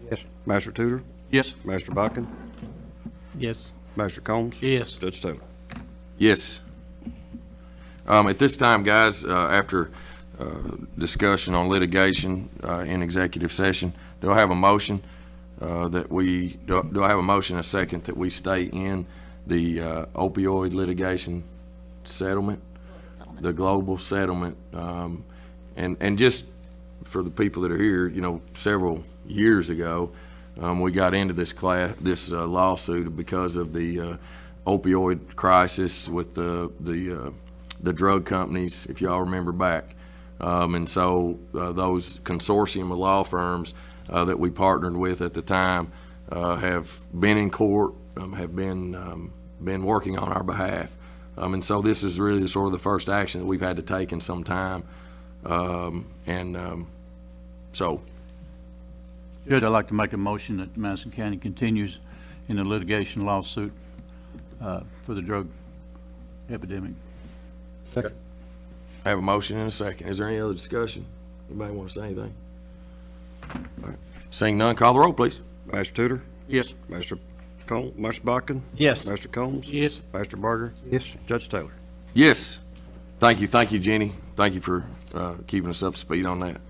Yes. Master Tudor, Yes. Master Botkin, Yes. Master Combs. Yes. Judge Taylor. Yes. At this time, guys, after discussion on litigation in executive session, do I have a motion do I have a motion, a second, that we stay in the opioid litigation settlement, the global settlement? And just for the people that are here, you know, several years ago, we got into this lawsuit because of the opioid crisis with the drug companies, if y'all remember back. And so those consortium of law firms that we partnered with at the time have been in court, have been working on our behalf. And so this is really sort of the first action that we've had to take in some time. So. Judge, I'd like to make a motion that Madison County continues in the litigation lawsuit for the drug epidemic. Second. I have a motion and a second. Is there any other discussion? Anybody want to say anything? All right. Seeing none, call the roll, please. Master Tudor, Yes. Master Botkin. Yes. Master Combs. Yes. Master Barger. Yes. Judge Taylor. Yes. Thank you, Jenny. Thank you for keeping us up to speed on that.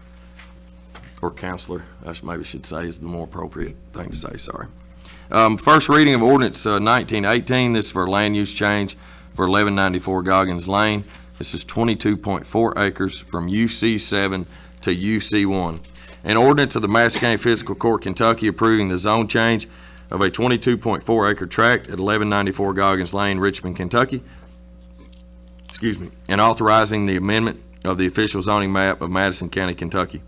Or counselor, I maybe should say, is the more appropriate thing to say, sorry. First reading of ordinance 1918. This is for land use change for 1194 Goggins Lane. This is 22.4 acres from UC7 to UC1. An ordinance of the Madison County Fiscal Court, Kentucky, approving the zone change of a 22.4 acre tract at 1194 Goggins Lane, Richmond, Kentucky. And authorizing the amendment of the official zoning map of Madison County, Kentucky.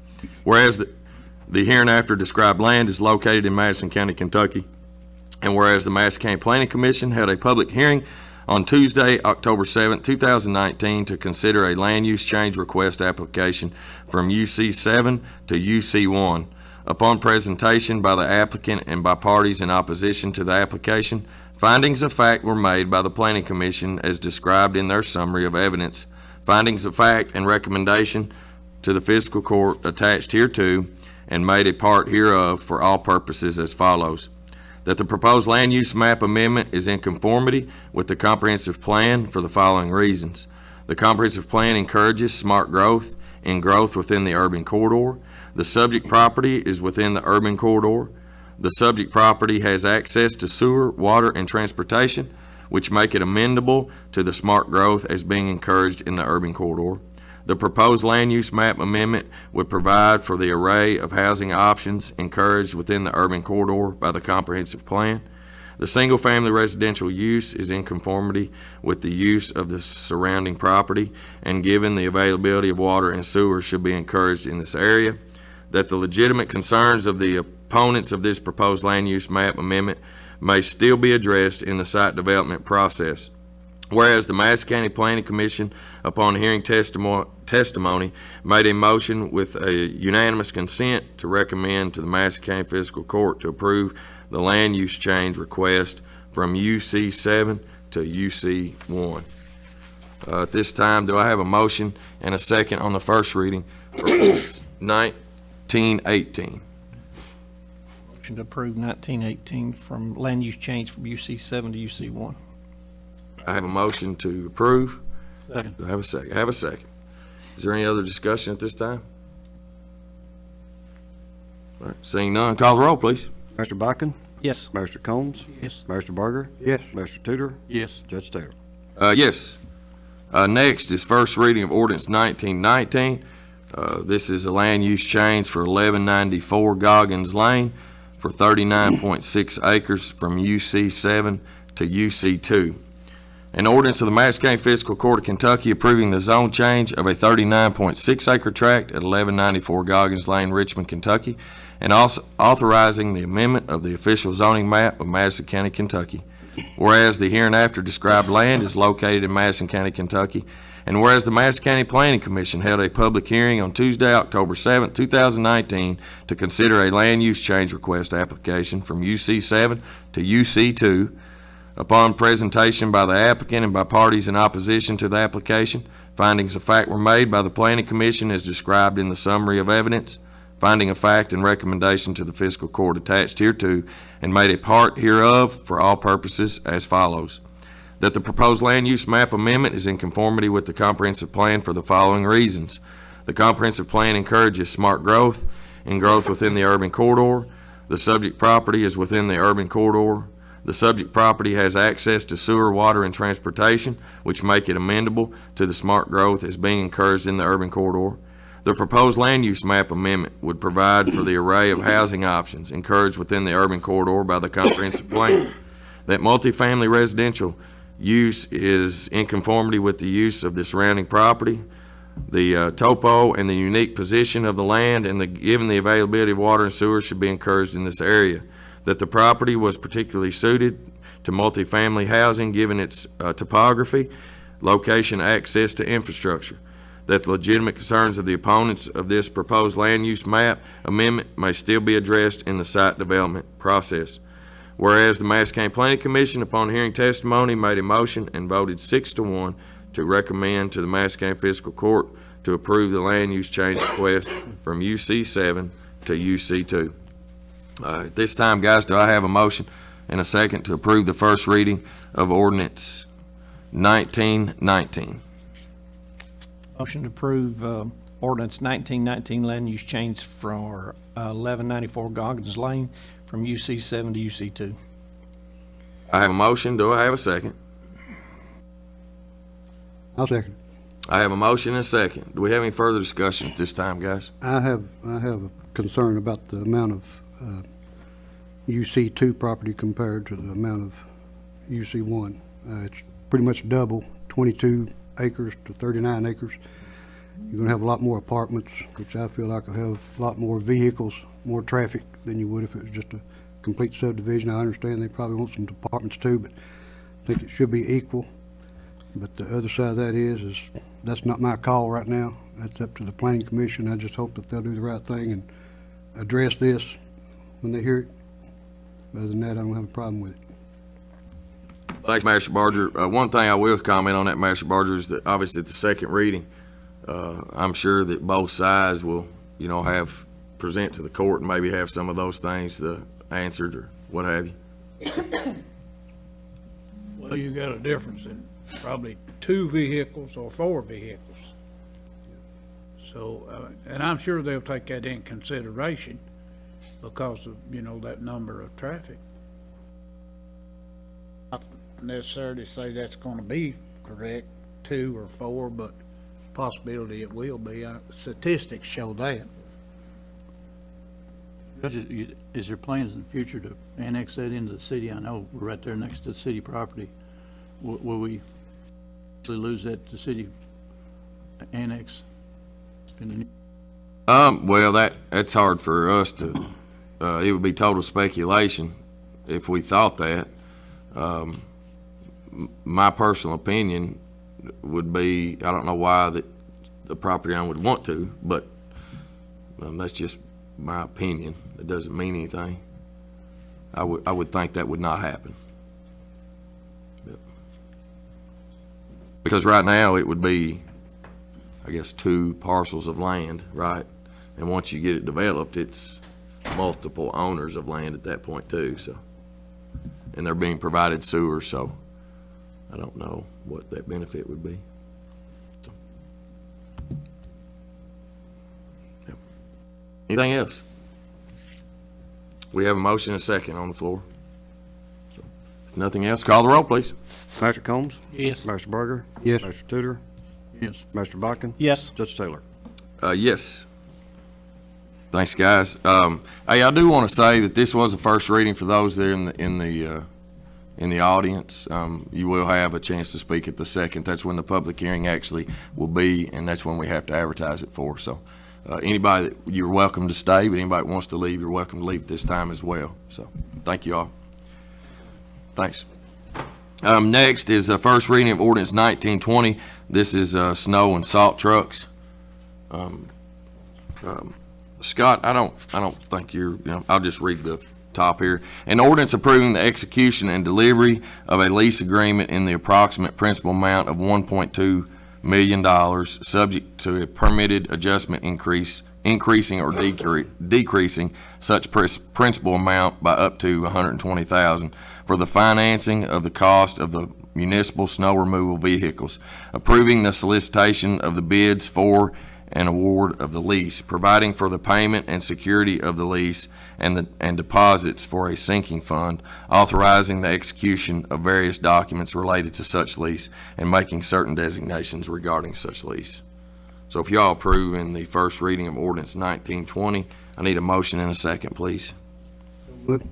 Whereas the hereinafter described land is located in Madison County, Kentucky, and whereas the Madison County Planning Commission held a public hearing on Tuesday, October 7, 2019, to consider a land use change request application from UC7 to UC1. Upon presentation by the applicant and by parties in opposition to the application, findings of fact were made by the Planning Commission as described in their summary of evidence. Findings of fact and recommendation to the Fiscal Court attached hereto and made a part hereof for all purposes as follows. That the proposed land use map amendment is in conformity with the comprehensive plan for the following reasons. The comprehensive plan encourages smart growth and growth within the urban corridor. The subject property is within the urban corridor. The subject property has access to sewer, water, and transportation, which make it amendable to the smart growth as being encouraged in the urban corridor. The proposed land use map amendment would provide for the array of housing options encouraged within the urban corridor by the comprehensive plan. The single-family residential use is in conformity with the use of the surrounding property, and given the availability of water and sewer should be encouraged in this area. That the legitimate concerns of the opponents of this proposed land use map amendment may still be addressed in the site development process. Whereas the Madison County Planning Commission, upon hearing testimony, made a motion with a unanimous consent to recommend to the Madison County Fiscal Court to approve the land use change request from UC7 to UC1. At this time, do I have a motion and a second on the first reading for ordinance 1918? Motion to approve 1918 from land use change from UC7 to UC1. I have a motion to approve. Second. Do I have a second? I have a second. Is there any other discussion at this time? All right. Seeing none, call the roll, please. Master Botkin, Yes. Master Combs. Yes. Master Barger. Yes. Master Tudor, Yes. Judge Taylor. Yes. Next is first reading of ordinance 1919. This is a land use change for 1194 Goggins Lane for 39.6 acres from UC7 to UC2. An ordinance of the Madison County Fiscal Court of Kentucky approving the zone change of a 39.6 acre tract at 1194 Goggins Lane, Richmond, Kentucky, and also authorizing the amendment of the official zoning map of Madison County, Kentucky. Whereas the hereinafter described land is located in Madison County, Kentucky, and whereas the Madison County Planning Commission held a public hearing on Tuesday, October 7, 2019, to consider a land use change request application from UC7 to UC2. Upon presentation by the applicant and by parties in opposition to the application, findings of fact were made by the Planning Commission as described in the summary of evidence. finding of fact and recommendation to the fiscal court attached hereto and made a part hereof for all purposes as follows. That the proposed land use map amendment is in conformity with the comprehensive plan for the following reasons. The comprehensive plan encourages smart growth and growth within the urban corridor. The subject property is within the urban corridor. The subject property has access to sewer, water, and transportation, which make it amendable to the smart growth as being encouraged in the urban corridor. The proposed land use map amendment would provide for the array of housing options encouraged within the urban corridor by the comprehensive plan. That multifamily residential use is in conformity with the use of the surrounding property, the topo and the unique position of the land, and given the availability of water and sewer should be encouraged in this area. That the property was particularly suited to multifamily housing given its topography, location, access to infrastructure. That the legitimate concerns of the opponents of this proposed land use map amendment may still be addressed in the site development process. Whereas the Madison County Planning Commission, upon hearing testimony, made a motion and voted 6-1 to recommend to the Madison County Fiscal Court to approve the land use change request from UC 7 to UC 2. At this time, guys, do I have a motion and a second to approve the first reading of ordinance 1919? Motion to approve ordinance 1919 land use change for 1194 Goggins Lane from UC 7 to UC 2. I have a motion. Do I have a second? I'll second. I have a motion and a second. Do we have any further discussion at this time, guys? I have a concern about the amount of UC2 property compared to the amount of UC1. It's pretty much double, 22 acres to 39 acres. You're going to have a lot more apartments, which I feel like will have a lot more vehicles, more traffic than you would if it was just a complete subdivision. I understand they probably want some apartments too, but I think it should be equal. But the other side of that is that's not my call right now. That's up to the Planning Commission. I just hope that they'll do the right thing and address this when they hear it. Other than that, I don't have a problem with it. Thanks, Master Barger. One thing I will comment on that, Master Barger, is that obviously at the second reading, I'm sure that both sides will, present to the court and maybe have some of those things answered or what have you. Well, you got a difference in probably 2 vehicles or 4 vehicles. So, and I'm sure they'll take that in consideration because of, that number of traffic. Not necessarily say that's gonna be correct, 2 or 4, but possibility it will be. Statistics show that. Judge, is there plans in the future to annex that into the city? I know we're right there next to the city property. Will we actually lose that to city annex? Well, that's hard for us to, it would be total speculation if we thought that. My personal opinion would be, I don't know why that the property owner would want to, but that's just my opinion. It doesn't mean anything. I would think that would not happen. Yep. Because right now it would be, I guess, 2 parcels of land, right? And once you get it developed, it's multiple owners of land at that point too, so. And they're being provided sewer, so I don't know what that benefit would be. So. Yep. Anything else? We have a motion and a second on the floor. So, if nothing else, call the roll, please. Master Combs? Yes. Master Barger? Yes. Master Tudor? Yes. Master Botkin? Yes. Judge Taylor? Yes. Thanks, guys. Hey, I do want to say that this was a first reading for those there in the audience. You will have a chance to speak at the second. That's when the public hearing actually will be, and that's when we have to advertise it for. So, anybody that you're welcome to stay, but anybody that wants to leave, you're welcome to leave at this time as well. So, thank you all. Thanks. Next is the first reading of ordinance 1920. This is snow and salt trucks. Scott, I don't think you're, I'll just read the top here. An ordinance approving the execution and delivery of a lease agreement in the approximate principal amount of $1.2 million, subject to a permitted adjustment increasing or decreasing such principal amount by up to $120,000 for the financing of the cost of the municipal snow removal vehicles, approving the solicitation of the bids for and award of the lease, providing for the payment and security of the lease and deposits for a sinking fund, authorizing the execution of various documents related to such lease, and making certain designations regarding such lease. So if y'all approve in the first reading of ordinance 1920, I need a motion and a second, please. Good.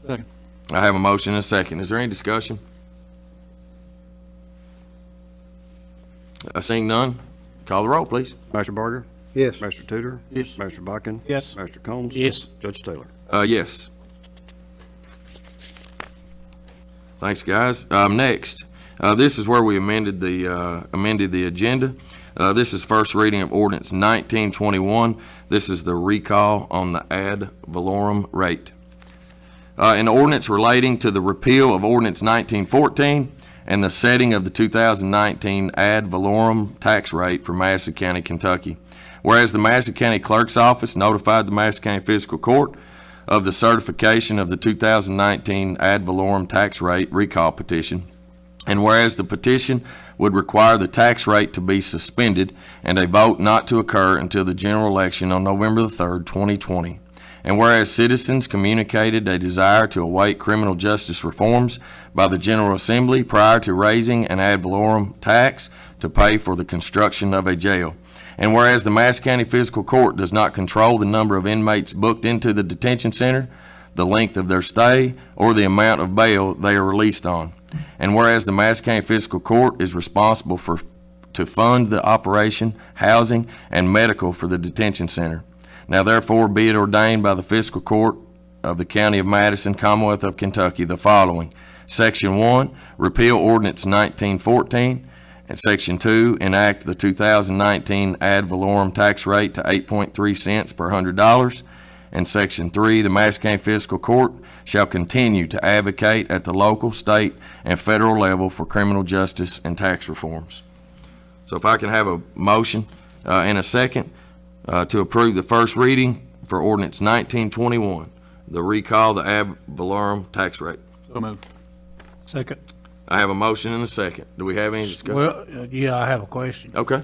Second. I have a motion and a second. Is there any discussion? Seeing none, call the roll, please. Master Barger? Yes. Master Tudor? Yes. Master Buckin? Yes. Master Combs? Yes. Judge Taylor? Yes. Thanks, guys. Next, this is where we amended the agenda. This is first reading of ordinance 1921. This is the recall on the ad valorem rate. An ordinance relating to the repeal of ordinance 1914 and the setting of the 2019 ad valorem tax rate for Madison County, Kentucky. Whereas the Madison County Clerk's Office notified the Madison County Fiscal Court of the certification of the 2019 ad valorem tax rate recall petition, and whereas the petition would require the tax rate to be suspended and a vote not to occur until the general election on November the 3rd, 2020. And whereas citizens communicated a desire to await criminal justice reforms by the General Assembly prior to raising an ad valorem tax to pay for the construction of a jail. And whereas the Madison County Fiscal Court does not control the number of inmates booked into the detention center, the length of their stay, or the amount of bail they are released on. And whereas the Madison County Fiscal Court is responsible to fund the operation, housing, and medical for the detention center. Now therefore be it ordained by the Fiscal Court of the County of Madison, Commonwealth of Kentucky, the following. Section 1, repeal ordinance 1914, and Section 2, enact the 2019 ad valorem tax rate to 8.3 cents per $100. And Section 3, the Madison County Fiscal Court shall continue to advocate at the local, state, and federal level for criminal justice and tax reforms. So if I can have a motion and a second to approve the first reading for ordinance 1921, the recall the ad valorem tax rate. So moved. Second. I have a motion and a second. Do we have any discussion? Well, yeah, I have a question. Okay.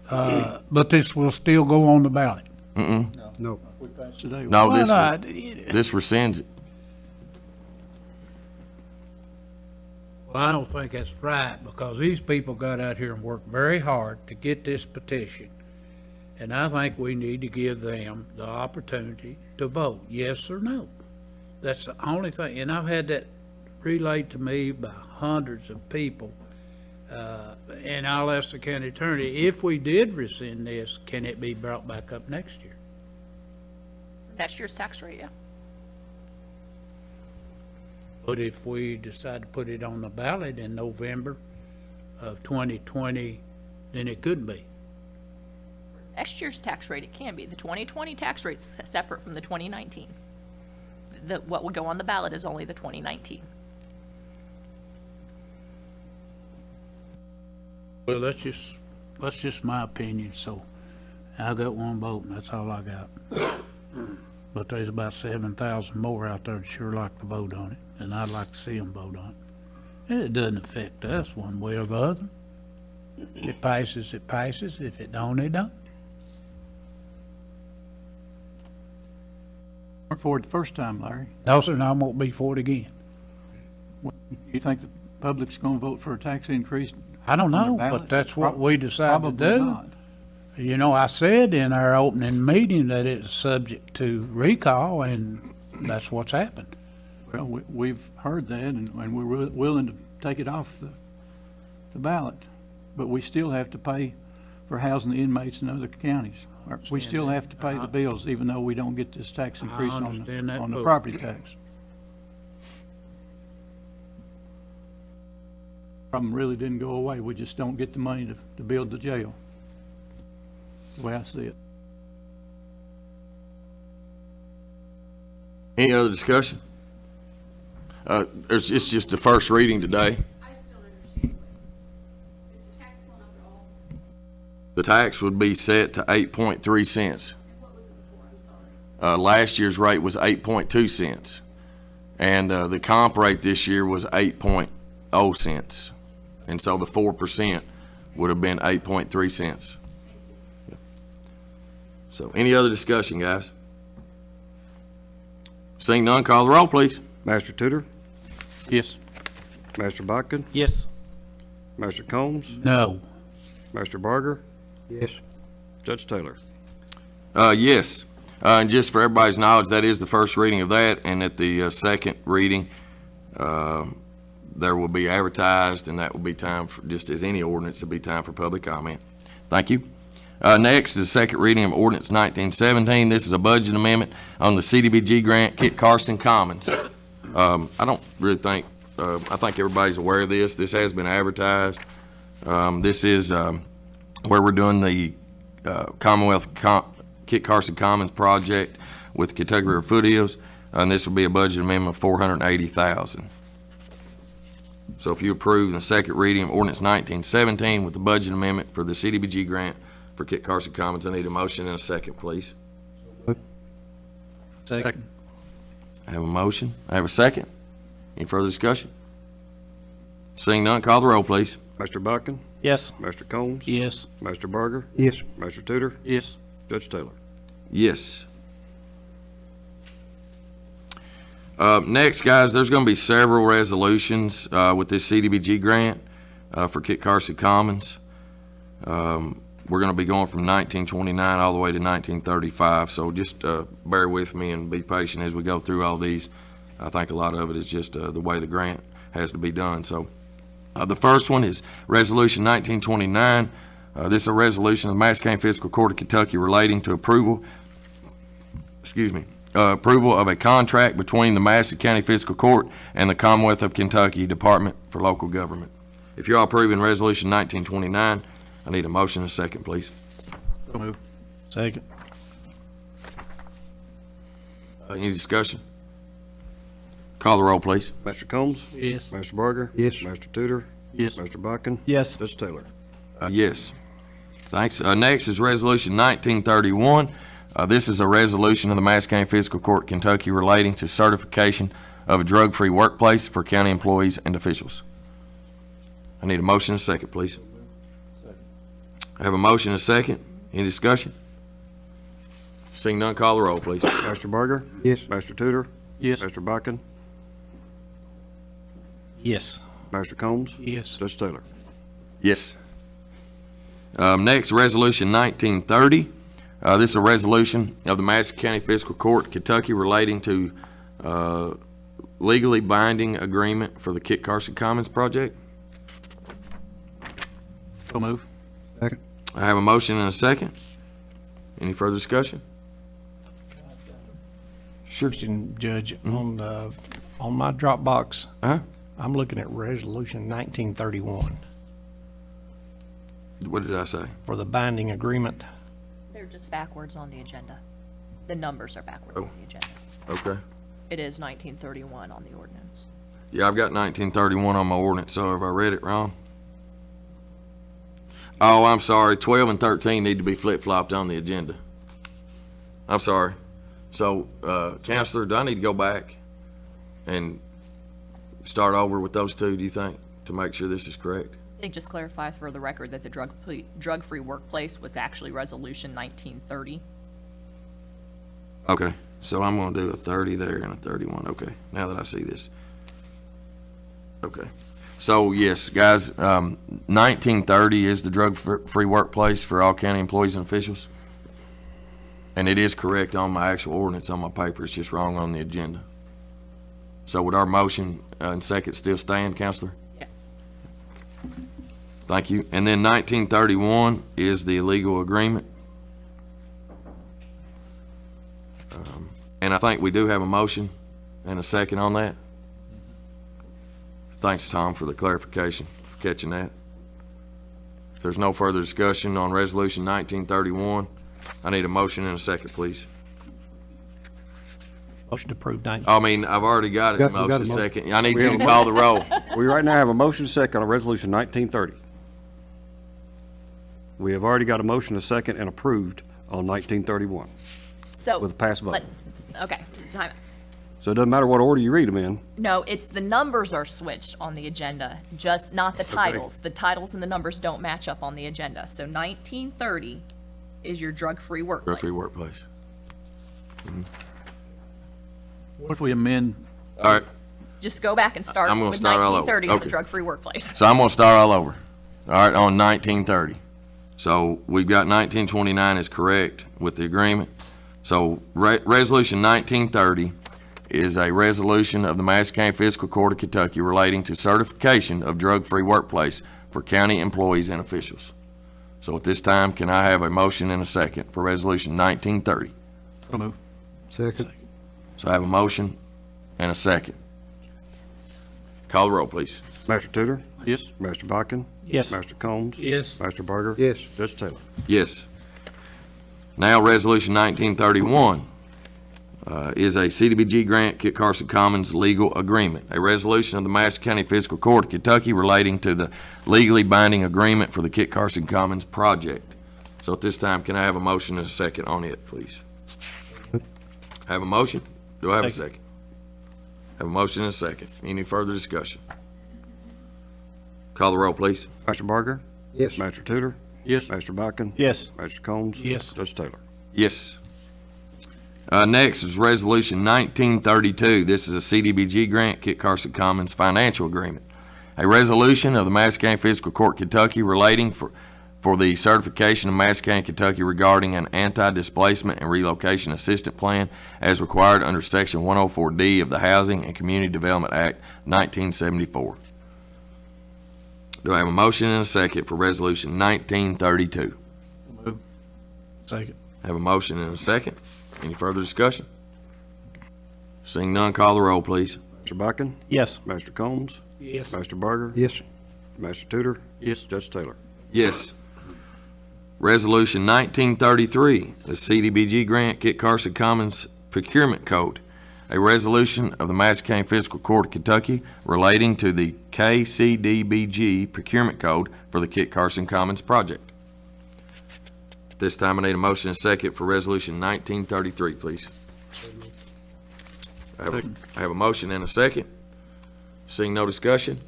But this will still go on the ballot. No. We passed today. No, Why this not? this rescinds it. Well, I don't think that's right, because these people got out here and worked very hard to get this petition. And I think we need to give them the opportunity to vote, yes or no. That's the only thing, and I've had that relayed to me by hundreds of people. And I'll ask the county attorney, if we did rescind this, can it be brought back up next year? Next year's tax rate, yeah. But if we decide to put it on the ballot in November of 2020, then it could be. Next year's tax rate, it can be. The 2020 tax rate's separate from the 2019. What would go on the ballot is only the 2019. Well, that's just my opinion, so I got one vote, and that's all I got. But there's about 7,000 more out there that sure like to vote on it, and I'd like to see them vote on it. And it doesn't affect us one way or the other. It passes, it passes. If it don't, it don't. Weren't for it the first time, Larry. No, sir, and I won't be for it again. You think the public's gonna vote for a tax increase? I don't on the know, ballot? but that's what we decided to Probably do. not. You know, I said in our opening meeting that it's subject to recall, and that's what's happened. Well, we've heard that, and we're willing to take it off the ballot, but we still have to pay for housing the inmates in other counties. We still have to pay the bills, even though we don't get this tax increase understand that on the fully. property tax. Problem really didn't go away. We just don't get the money to build the jail, the way I see it. Any other discussion? It's just the first reading today. I just don't understand what, is the tax would be set to 8.3 cents. Last year's rate was 8.2 cents. And the comp rate this year was 8.0 cents. And so the 4% would have been 8.3 cents. So any other discussion, guys? Seeing none, call the roll, please. Master Tudor, Yes. Master Botkin, Yes. Master Combs, No. Master Barger, Yes. Judge Taylor. Yes. And just for everybody's knowledge, that is the first reading of that, and at the second reading, there will be advertised, and that will be time for, just as any ordinance, it'll be time for public comment. Thank you. Next is the second reading of ordinance 1917. This is a budget amendment on the CDBG grant, Kit Carson Commons. I don't really think, I think everybody's aware of this. This has been advertised. This is where we're doing the Commonwealth Kit Carson Commons project with Kentucky River Foothills, and this will be a budget amendment of $480,000. So if you approve the second reading of ordinance 1917 with the budget amendment for the CDBG grant for Kit Carson Commons, I need a motion and a second, please. Second. I have a motion. I have a second. Any further discussion? Seeing none, call the roll, please. Master Botkin, Yes. Master Combs, Yes. Master Barger, Yes. Master Tudor, Yes. Judge Taylor. Yes. Next, guys, there's going to be several resolutions with this CDBG grant for Kit Carson Commons. We're going to be going from 1929 all the way to 1935, so just bear with me and be patient as we go through all these. I think a lot of it is just the way the grant has to be done. So the first one is Resolution 1929. This is a resolution of the Madison County Fiscal Court of Kentucky relating to approval of a contract between the Madison County Fiscal Court and the Commonwealth of Kentucky Department for Local Government. If you're all approving Resolution 1929, I need a motion and a second, please. So move. Second. Any discussion? Call the roll, please. Master Combs, Yes. Master Barger, Yes. Master Tudor, Yes. Master Botkin, Yes. Judge Taylor. Yes. Thanks. Next is Resolution 1931. This is a resolution of the Madison County Fiscal Court, Kentucky, relating to certification of a drug-free workplace for county employees and officials. I need a motion and a second, please. I have a motion and a second. Any discussion? Seeing none, call the roll, please. Master Barger, Yes. Master Tudor, Yes. Master Botkin, Yes. Master Combs, Yes. Judge Taylor. Yes. Next, Resolution 1930. This is a resolution of the Madison County Fiscal Court, Kentucky, relating to legally binding agreement for the Kit Carson Commons project. So move. Second. I have a motion and a second. Any further discussion? Sure. Question, Judge, on my Dropbox, Uh-huh. I'm looking at Resolution 1931 What did I say? for the binding agreement. They're just backwards on the agenda. The numbers are backwards on the agenda. Okay. It is 1931 on the ordinance. Yeah, I've got 1931 on my ordinance, so have I read it wrong? Oh, I'm sorry. 12 and 13 need to be flip-flopped on the agenda. I'm sorry. So, Counselor, do I need to go back and start over with those two, do you think, to make sure this is correct? I think just clarify for the record that the drug-free workplace was actually Resolution 1930. Okay, so I'm gonna do a 30 there and a 31, okay, now that I see this. Okay, so yes, guys, 1930 is the drug-free workplace for all county employees and officials. And it is correct on my actual ordinance on my paper, it's just wrong on the agenda. So would our motion and second still stand, Counselor? Yes. Thank you. And then 1931 is the illegal agreement. And I think we do have a motion and a second on that. Thanks, Tom, for the clarification, for catching that. If there's no further discussion on Resolution 1931, I need a motion and a second, please. Motion to approve 19. I mean, I've already got it, We got a motion motion. second. I need you to call the roll. We right now have a motion second on Resolution 1930. We have already got a motion, a second, and approved on 1931 So. with a pass vote. Okay, time. So it doesn't matter what order you read them in. No, it's the numbers are switched on the agenda, just not the titles. The titles and the numbers don't match up on the agenda. So 1930 is your drug-free workplace. Drug-free workplace. What if we amend, All right, Just go back and start I'm gonna with start all over. 1930 on the Okay. drug-free workplace. so I'm gonna start all over. All right, on 1930. So we've got 1929 is correct with the agreement. So Resolution 1930 is a resolution of the Madison County Fiscal Court of Kentucky relating to certification of drug-free workplace for county employees and officials. So at this time, can I have a motion and a second for Resolution 1930? so move. Second. So I have a motion and a second. Call the roll, please. Master Tudor, Yes? Master Bodkin, Yes. Master Combs, Yes. Master Berger. Yes. Judge Taylor. Yes. Now, Resolution 1931 is a CDBG grant, Kit Carson Commons legal agreement. A resolution of the Madison County Fiscal Court of Kentucky relating to the legally binding agreement for the Kit Carson Commons project. So at this time, can I have a motion and a second on it, please? Have a motion? Do I have a second? Have a motion and a second. Any further discussion? Call the roll, please. Master Berger, Yes. Master Tudor, Yes? Master Bodkin, Yes. Master Combs. Yes. Judge Taylor. Yes. Next is Resolution 1932. This is a CDBG grant, Kit Carson Commons financial agreement. A resolution of the Madison County Fiscal Court, Kentucky relating for the certification of Madison County, Kentucky regarding an anti-displacement and relocation assistance plan as required under Section 104D of the Housing and Community Development Act 1974. Do I have a motion and a second for Resolution 1932? Second. Have a motion and a second. Any further discussion? Seeing none, call the roll, please. Master Bodkin, Yes. Master Combs, Yes. Master Berger, Yes. Master Tudor, Yes? Judge Taylor. Yes. Resolution 1933, the CDBG grant, Kit Carson Commons Procurement Code. A resolution of the Madison County Fiscal Court of Kentucky relating to the KCDBG Procurement Code for the Kit Carson Commons project. This time I need a motion and a second for Resolution 1933, please. I have a motion and a second. Seeing no discussion,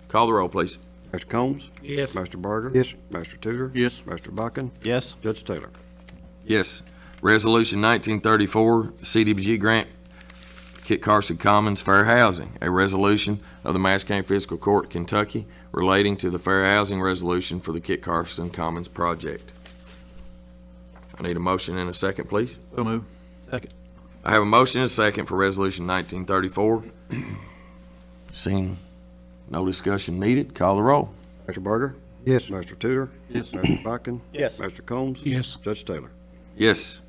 call the roll, please. Master Combs, Yes. Master Berger. Yes. Master Tudor. Yes? Master Bodkin, Yes. Judge Taylor. Yes. Resolution 1934, CDBG grant, Kit Carson Commons Fair Housing. A resolution of the Madison County Fiscal Court, Kentucky, relating to the fair housing resolution for the Kit Carson Commons project. I need a motion and a second, please. So move. Second. I have a motion and a second for Resolution 1934. Seeing no discussion needed, call the roll. Master Berger, Yes. Master Tudor. Yes. Master Bodkin. Yes. Master Combs. Yes. Judge Taylor. Yes.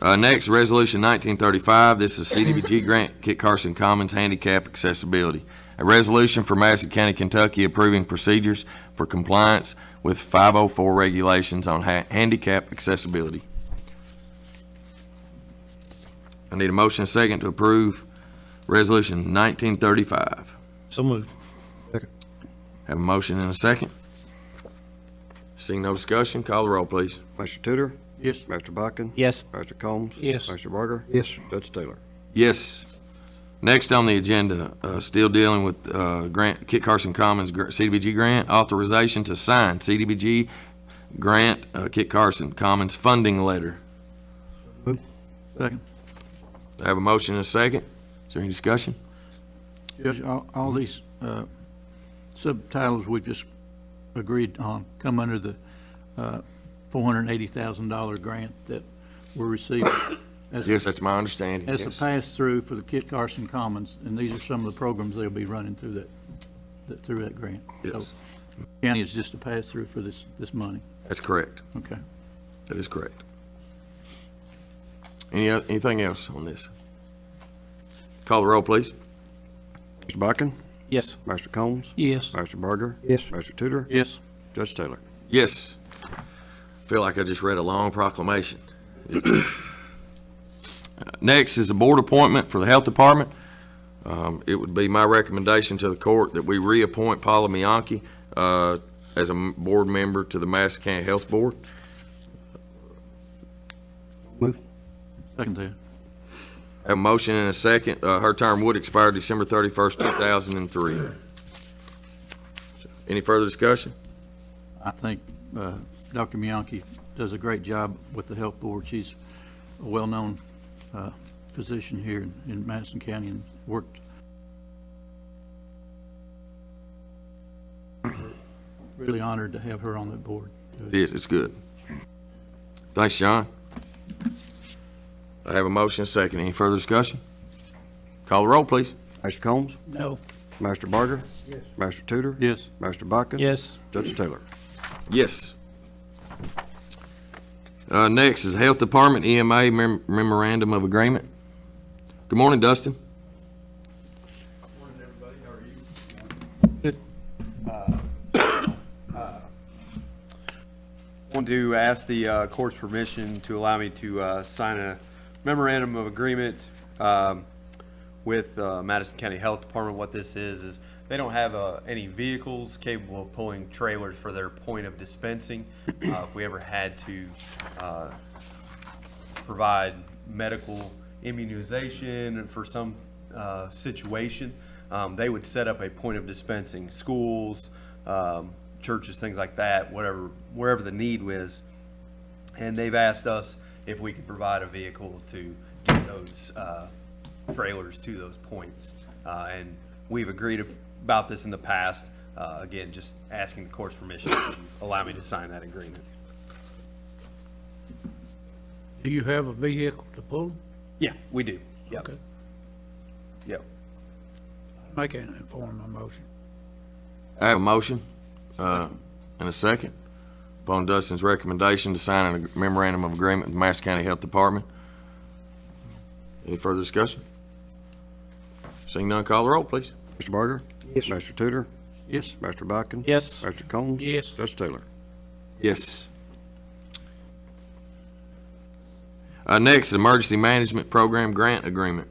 Next, Resolution 1935. This is CDBG grant, Kit Carson Commons handicap accessibility. A resolution for Madison County, Kentucky approving procedures for compliance with 504 regulations on handicap accessibility. I need a motion and a second to approve Resolution 1935. So moved. Have a motion and a second. Seeing no discussion, call the roll, please. Master Tudor. Yes? Master Bodkin. Yes. Master Combs. Yes. Master Berger. Yes. Judge Taylor. Yes. Next on the agenda, still dealing with grant, Kit Carson Commons CDBG grant, authorization to sign CDBG grant, Kit Carson Commons funding letter. Second. I have a motion and a second. Is there any discussion? Judge, all these subtitles we just agreed on come under the $480,000 grant that we're receiving as Yes, that's my understanding. as a Yes. pass-through for the Kit Carson Commons, and these are some of the programs they'll be running through that grant. Yes. So, county is just a pass-through for this money. That's correct. Okay. That is correct. Anything else on this? Call the roll, please. Master Bodkin. Yes. Master Combs. Yes. Master Berger. Yes. Master Tudor. Yes? Judge Taylor. Yes. Feel like I just read a long proclamation. Next is a board appointment for the Health Department. It would be my recommendation to the court that we reappoint Paula Mianki as a board member to the Madison County Health Board. Move. Second that. Have a motion and a second. Her term would expire December 31st, 2003. Any further discussion? I think Dr. Bianchi does a great job with the health board. She's a well-known physician here in Madison County and worked really honored to have her on that board. It is, it's good. Thanks, John. I have a motion and a second. Any further discussion? Call the roll, please. Master Combs? No. Master Barger? Yes. Master Tudor? Yes. Master Botkin? Yes. Judge Taylor? Yes. Next is Health Department EMA Memorandum of Agreement. Good morning, Dustin. Want to ask the court's permission to allow me to sign a memorandum of agreement with Madison County Health Department. What this is they don't have any vehicles capable of pulling trailers for their point of dispensing. If we ever had to provide medical immunization for some situation, they would set up a point of dispensing. Schools, churches, things like that, wherever the need was. And they've asked us if we could provide a vehicle to get those trailers to those points. And we've agreed about this in the past. Again, just asking the court's permission to allow me to sign that agreement. Do you have a vehicle to pull? Yeah, we do. Yep. Okay. Yep. Make an informal motion. I have a motion and a second upon Dustin's recommendation to sign a memorandum of agreement with the Madison County Health Department. Any further discussion? Seeing none, call the roll, please. Mr. Barger? Yes. Master Tudor? Yes. Master Botkin? Yes. Master Combs? Yes. Judge Taylor? Yes. Next, Emergency Management Program Grant Agreement.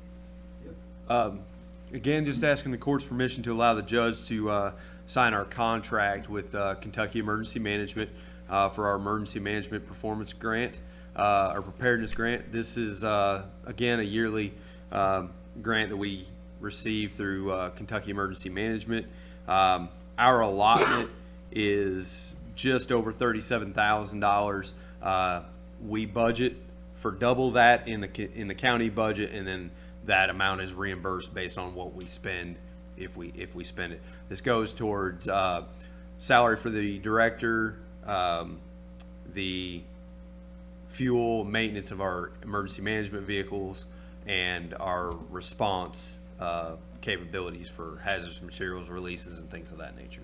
Again, just asking the court's permission to allow the judge to sign our contract with Kentucky Emergency Management for our Emergency Management Performance Grant, our Preparedness Grant. This is, again, a yearly grant that we receive through Kentucky Emergency Management. Our allotment is just over $37,000. We budget for double that in the county budget, and then that amount is reimbursed based on what we spend if we spend it. This goes towards salary for the director, the fuel, maintenance of our emergency management vehicles, and our response capabilities for hazardous materials releases and things of that nature.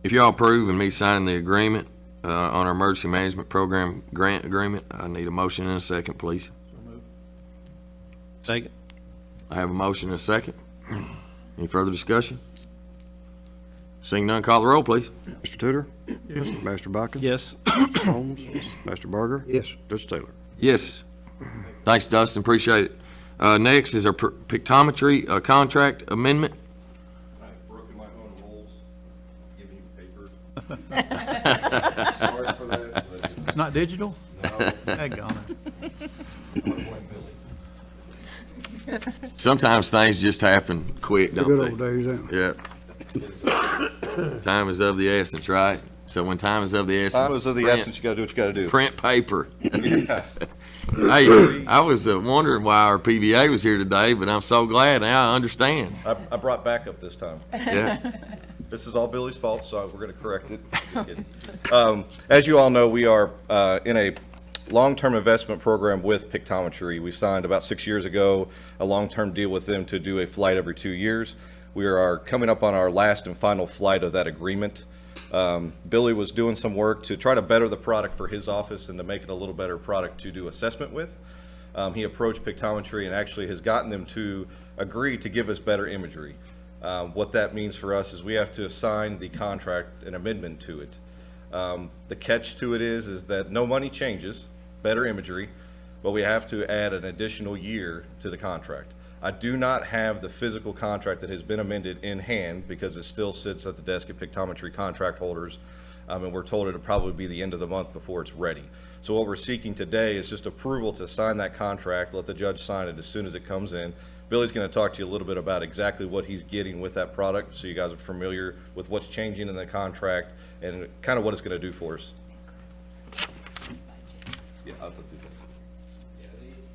If y'all approve and me signing the agreement on our Emergency Management Program Grant Agreement, I need a motion and a second, please. Second. I have a motion and a second. Any further discussion? Seeing none, call the roll, please. Mr. Tudor? Yes. Master Botkin? Yes. Master Combs? Master Barger? Yes. Judge Taylor? Yes. Thanks, Dustin. Appreciate it. Next is our pictometry contract amendment. I've broken my own rules, giving you papers. Sorry for that, but It's not digital? no, Daggone it. Sometimes things just happen quick, The don't good they? old days, ain't Yeah. Time is of the essence, right? So when time is of the essence. time is of the print- essence, you gotta do what you gotta do. Print paper. Hey, I was wondering why our PBA was here today, but I'm so glad now I understand. I brought backup this time. Yeah. This is all Billy's fault, so we're gonna correct it. As you all know, we are in a long-term investment program with Pictometry. We signed about 6 years ago a long-term deal with them to do a flight every 2 years. We are coming up on our last and final flight of that agreement. Billy was doing some work to try to better the product for his office and to make it a little better product to do assessment with. He approached Pictometry and actually has gotten them to agree to give us better imagery. What that means for us is we have to assign the contract an amendment to it. The catch to it is that no money changes, better imagery, but we have to add an additional year to the contract. I do not have the physical contract that has been amended in hand because it still sits at the desk of pictometry contract holders. And we're told it'll probably be the end of the month before it's ready. So what we're seeking today is just approval to sign that contract, let the judge sign it as soon as it comes in. Billy's going to talk to you a little bit about exactly what he's getting with that product, so you guys are familiar with what's changing in the contract and kind of what it's going to do for us. Yeah, I'll do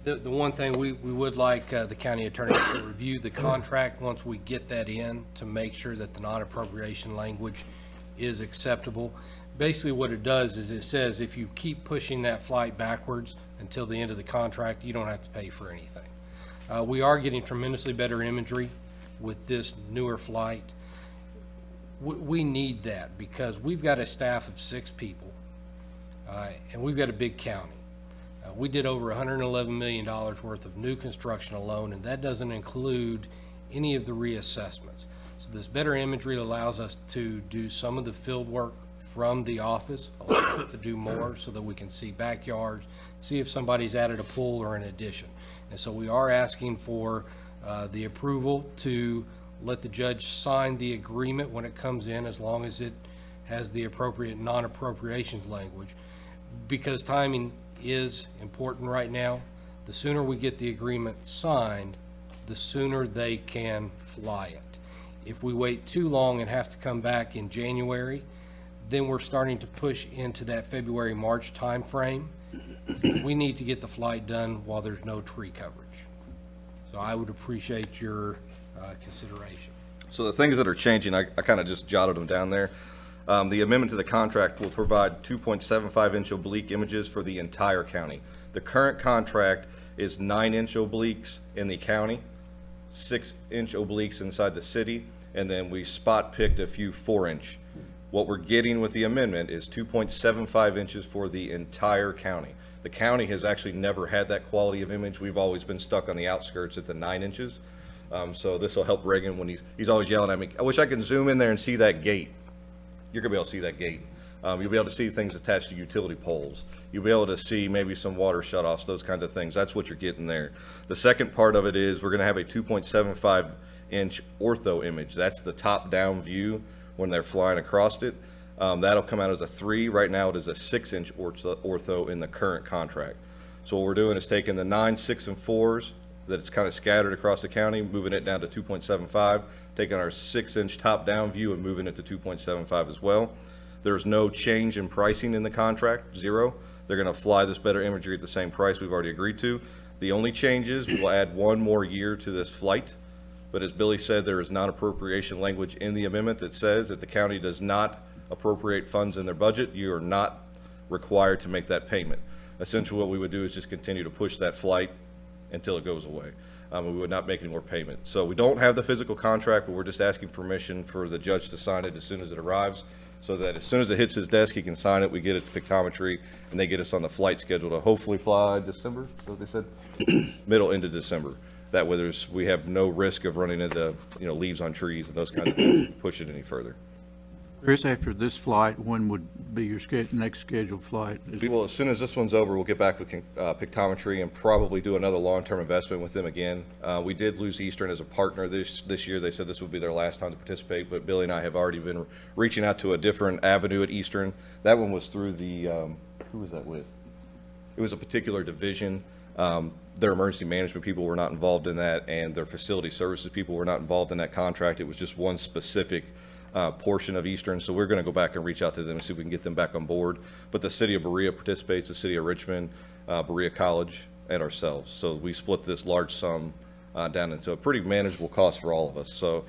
that. The one thing we would like the county attorney to review the contract once we get that in, to make sure that the non-appropriation language is acceptable. Basically what it does is it says if you keep pushing that flight backwards until the end of the contract, you don't have to pay for anything. We are getting tremendously better imagery with this newer flight. We need that because we've got a staff of 6 people, and we've got a big county. We did over $111 million worth of new construction alone, and that doesn't include any of the reassessments. So this better imagery allows us to do some of the field work from the office, allows us to do more so that we can see backyards, see if somebody's added a pool or an addition. And so we are asking for the approval to let the judge sign the agreement when it comes in, as long as it has the appropriate non-appropriations language, because timing is important right now. The sooner we get the agreement signed, the sooner they can fly it. If we wait too long and have to come back in January, then we're starting to push into that February, March timeframe. We need to get the flight done while there's no tree coverage. So I would appreciate your consideration. So the things that are changing, I kind of just jotted them down there. The amendment to the contract will provide 2.75-inch oblique images for the entire county. The current contract is 9-inch obliques in the county, 6-inch obliques inside the city, and then we spot picked a few 4-inch. What we're getting with the amendment is 2.75 inches for the entire county. The county has actually never had that quality of image. We've always been stuck on the outskirts at the 9 inches. So this will help Reagan when he's always yelling at me, I wish I could zoom in there and see that gate. You're gonna be able to see that gate. You'll be able to see things attached to utility poles. You'll be able to see maybe some water shutoffs, those kinds of things. That's what you're getting there. The second part of it is we're gonna have a 2.75-inch ortho image. That's the top-down view when they're flying across it. That'll come out as a 3. Right now it is a 6-inch ortho in the current contract. So what we're doing is taking the 9, 6, and 4s that it's kind of scattered across the county, moving it down to 2.75, taking our 6-inch top-down view and moving it to 2.75 as well. There's no change in pricing in the contract, 0. They're going to fly this better imagery at the same price we've already agreed to. The only changes, we'll add 1 more year to this flight. But as Billy said, there is non-appropriation language in the amendment that says if the county does not appropriate funds in their budget, you are not required to make that payment. Essentially what we would do is just continue to push that flight until it goes away. We would not make any more payment. So we don't have the physical contract, but we're just asking permission for the judge to sign it as soon as it arrives, so that as soon as it hits his desk, he can sign it, we get it to pictometry, and they get us on the flight schedule to hopefully fly December, is that what they said? Middle into December. That way we have no risk of running into, leaves on trees and those kinds of things, push it any further. Chris, after this flight, when would be your next scheduled flight? Well, as soon as this one's over, we'll get back with pictometry and probably do another long-term investment with them again. We did lose Eastern as a partner this year. They said this would be their last time to participate, but Billy and I have already been reaching out to a different avenue at Eastern. That one was through the, who was that with? It was a particular division. Their emergency management people were not involved in that, and their facility services people were not involved in that contract. It was just one specific portion of Eastern, so we're going to go back and reach out to them and see if we can get them back on board. But the city of Berea participates, the city of Richmond, Berea College, and ourselves. So we split this large sum down into a pretty manageable cost for all of us. So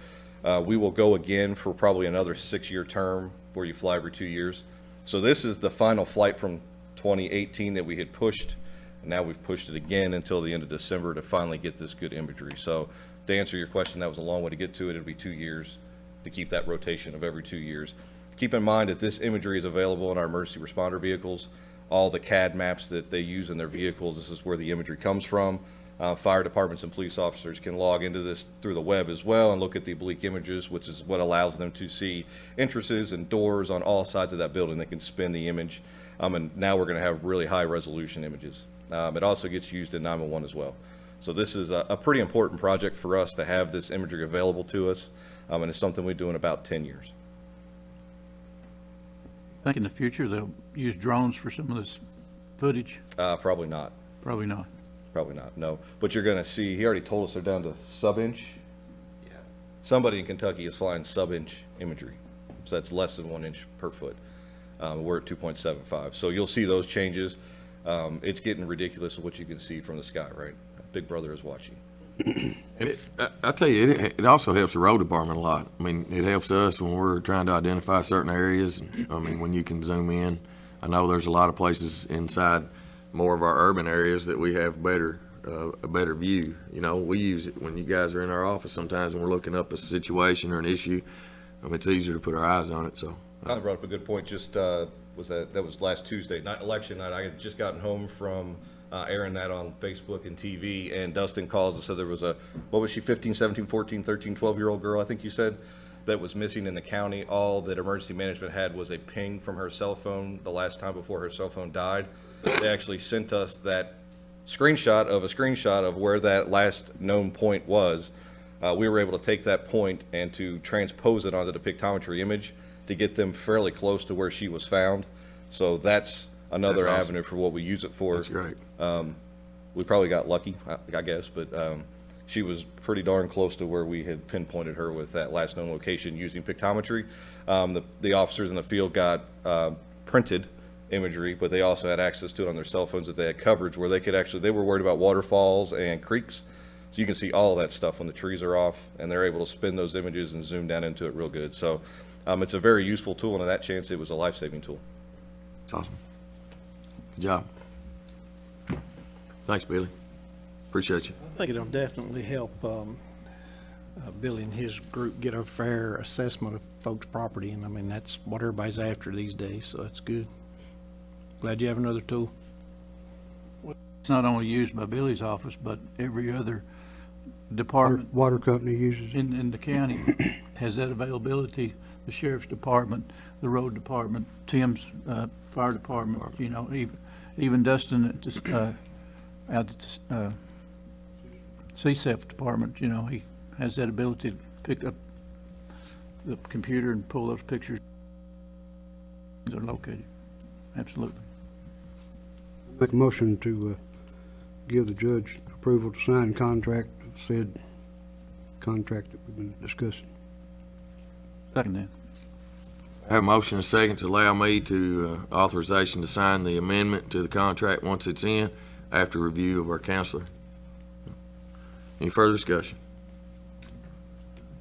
we will go again for probably another 6-year term where you fly every 2 years. So this is the final flight from 2018 that we had pushed, and now we've pushed it again until the end of December to finally get this good imagery. So to answer your question, that was a long way to get to it. It'll be 2 years to keep that rotation of every 2 years. Keep in mind that this imagery is available in our emergency responder vehicles. All the CAD maps that they use in their vehicles, this is where the imagery comes from. Fire departments and police officers can log into this through the web as well and look at the oblique images, which is what allows them to see entrances and doors on all sides of that building. They can spin the image, and now we're going to have really high resolution images. It also gets used in 911 as well. So this is a pretty important project for us to have this imagery available to us, and it's something we do in about 10 years. I think in the future they'll use drones for some of this footage. Probably not. Probably not. Probably not, no. But you're going to see, he already told us they're down to sub-inch. Yeah. Somebody in Kentucky is flying sub-inch imagery, so that's less than 1 inch per foot. We're at 2.75. So you'll see those changes. It's getting ridiculous what you can see from the sky, right? Big Brother is watching. I tell you, it also helps the road department a lot. I mean, it helps us when we're trying to identify certain areas. I mean, when you can zoom in. I know there's a lot of places inside more of our urban areas that we have a better view. You know, we use it when you guys are in our office sometimes when we're looking up a situation or an issue. It's easier to put our eyes on it, so. Kind of brought up a good point. Just that was last Tuesday, not election night. I had just gotten home from airing that on Facebook and TV, and Dustin calls and said there was what was she, 15, 17, 14, 13, 12-year-old girl, I think you said, that was missing in the county. All that emergency management had was a ping from her cell phone the last time before her cell phone died. They actually sent us that screenshot of where that last known point was. We were able to take that point and to transpose it onto the pictometry image to get them fairly close to where she was found. So that's another That's awesome. avenue for what we use it for. That's great. We probably got lucky, I guess, but she was pretty darn close to where we had pinpointed her with that last known location using pictometry. The officers in the field got printed imagery, but they also had access to it on their cell phones that they had coverage where they were worried about waterfalls and creeks. So you can see all of that stuff when the trees are off, and they're able to spin those images and zoom down into it real good. So it's a very useful tool, and in that chance, it was a life-saving tool. It's awesome. Good job. Thanks, Billy. Appreciate you. I think it'll definitely help Billy and his group get a fair assessment of folks' property, and I mean, that's what everybody's after these days, so that's good. Glad you have another tool. It's not only used by Billy's office, but every other department Water company uses it. in the county has that availability. The sheriff's department, the road department, Tim's fire department, you know, even Dustin at the CSEF department, you know, he has that ability to pick up the computer and pull those pictures. They're located. Absolutely. Make a motion to give the judge approval to sign contract, said contract that we've been discussing. Second that. I have a motion and a second to allow me to authorization to sign the amendment to the contract once it's in, after review of our counselor. Any further discussion?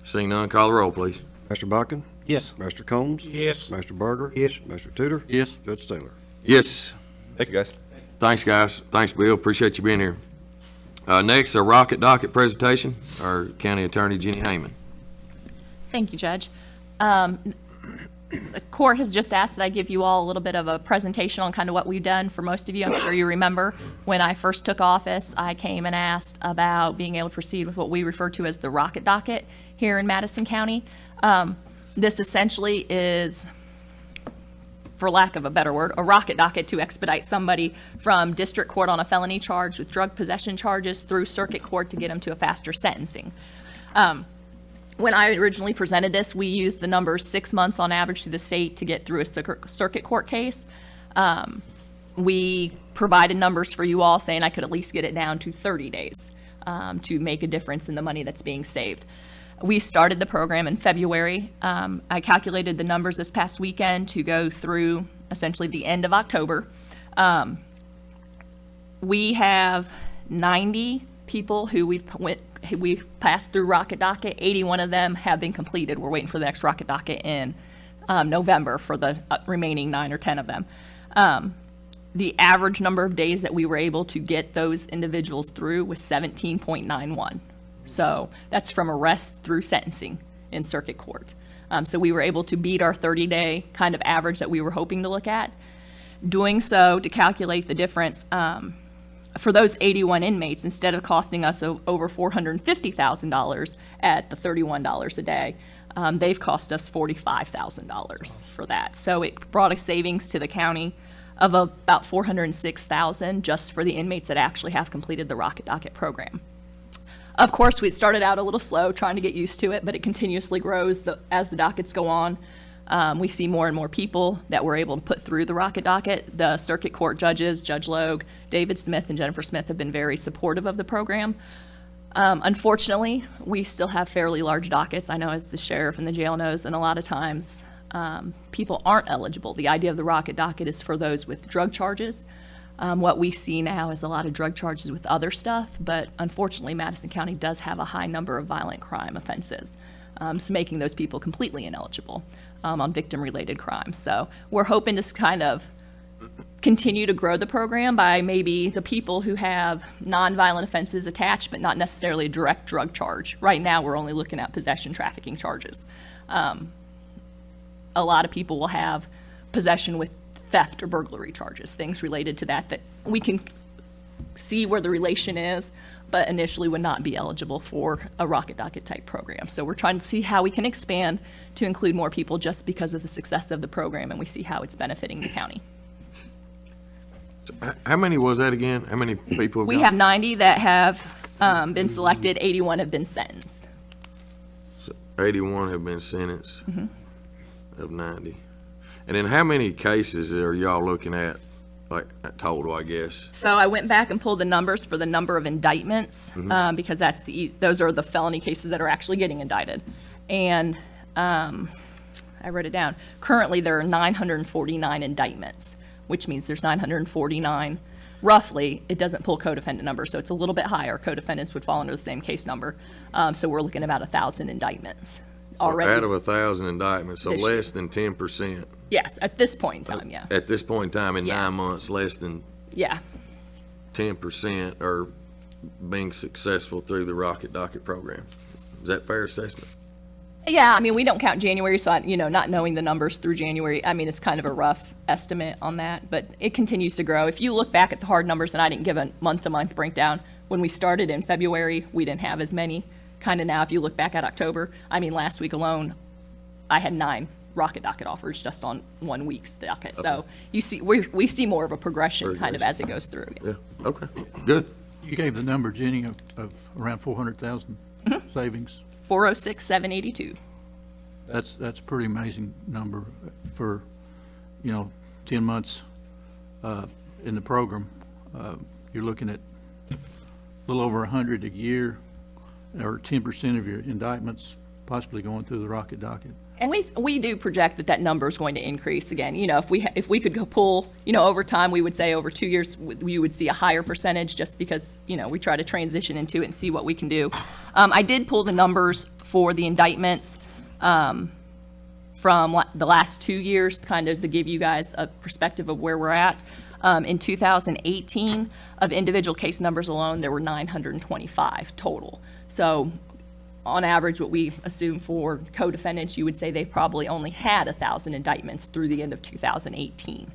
Seeing none, call the roll, please. Mr. Buchan? Yes. Mr. Combs? Yes. Mr. Berger? Yes. Mr. Tudor? Yes. Judge Taylor? Yes. Thank you, guys. Thanks, guys. Thanks, Bill. Appreciate you being here. Next, a rocket docket presentation, our County Attorney, Jenny Hayman. Thank you, Judge. The court has just asked that I give you all a little bit of a presentation on kind of what we've done. For most of you, I'm sure you remember, when I first took office, I came and asked about being able to proceed with what we refer to as the rocket docket here in Madison County. This essentially is, for lack of a better word, a rocket docket to expedite somebody from district court on a felony charge with drug possession charges through circuit court to get them to a faster sentencing. When I originally presented this, we used the numbers 6 months on average through the state to get through a circuit court case. We provided numbers for you all saying I could at least get it down to 30 days to make a difference in the money that's being saved. We started the program in February. I calculated the numbers this past weekend to go through essentially the end of October. We have 90 people who we've passed through rocket docket. 81 of them have been completed. We're waiting for the next rocket docket in November for the remaining 9 or 10 of them. The average number of days that we were able to get those individuals through was 17.91. So that's from arrest through sentencing in circuit court. So we were able to beat our 30-day kind of average that we were hoping to look at. Doing so, to calculate the difference, for those 81 inmates, instead of costing us over $450,000 at the $31 a day, they've cost us $45,000 for that. So it brought a savings to the county of about $406,000 just for the inmates that actually have completed the rocket docket program. Of course, we started out a little slow, trying to get used to it, but it continuously grows as the dockets go on. We see more and more people that we're able to put through the rocket docket. The circuit court judges, Judge Logue, David Smith, and Jennifer Smith have been very supportive of the program. Unfortunately, we still have fairly large dockets. I know, as the sheriff and the jail knows, and a lot of times people aren't eligible. The idea of the rocket docket is for those with drug charges. What we see now is a lot of drug charges with other stuff, but unfortunately, Madison County does have a high number of violent crime offenses, so making those people completely ineligible on victim-related crimes. So we're hoping to kind of continue to grow the program by maybe the people who have non-violent offenses attached, but not necessarily a direct drug charge. Right now, we're only looking at possession trafficking charges. A lot of people will have possession with theft or burglary charges, things related to that we can see where the relation is, but initially would not be eligible for a rocket docket type program. So we're trying to see how we can expand to include more people just because of the success of the program, and we see how it's benefiting the county. How many was that again? How many people? We have 90 that have been selected, 81 have been sentenced. So 81 have been sentenced of 90. And then how many cases are y'all looking at, like total, I guess? So I went back and pulled the numbers for the number of indictments, because that's those are the felony cases that are actually getting indicted. And I wrote it down. Currently, there are 949 indictments, which means there's 949, roughly. It doesn't pull co-defendant numbers, so it's a little bit higher. Co-defendants would fall under the same case number. So we're looking at about 1,000 indictments already. Out of 1,000 indictments, so this year. less than 10%. Yes, at this point in time, yeah. At this point in time, in Yeah. 9 months, less than Yeah. 10% are being successful through the rocket docket program. Is that a fair assessment? Yeah, I mean, we don't count January, so, not knowing the numbers through January, I mean, it's kind of a rough estimate on that, but it continues to grow. If you look back at the hard numbers, and I didn't give a month-to-month breakdown, when we started in February, we didn't have as many. Kind of now, if you look back at October, I mean, last week alone, I had 9 rocket docket offers just on 1 week's docket. So you see, we see more of a progression kind of as it goes through. Yeah, okay, good. You gave the number, Jenny, of around 400,000 savings. 406,782. That's a pretty amazing number for, 10 months in the program. You're looking at a little over 100 a year, or 10% of your indictments possibly going through the rocket docket. And we do project that number is going to increase again. If we could go pull, over time, we would say over 2 years, we would see a higher percentage just because, we try to transition into it and see what we can do. I did pull the numbers for the indictments from the last 2 years, kind of to give you guys a perspective of where we're at. In 2018, of individual case numbers alone, there were 925 total. So on average, what we assume for co-defendants, you would say they probably only had 1,000 indictments through the end of 2018.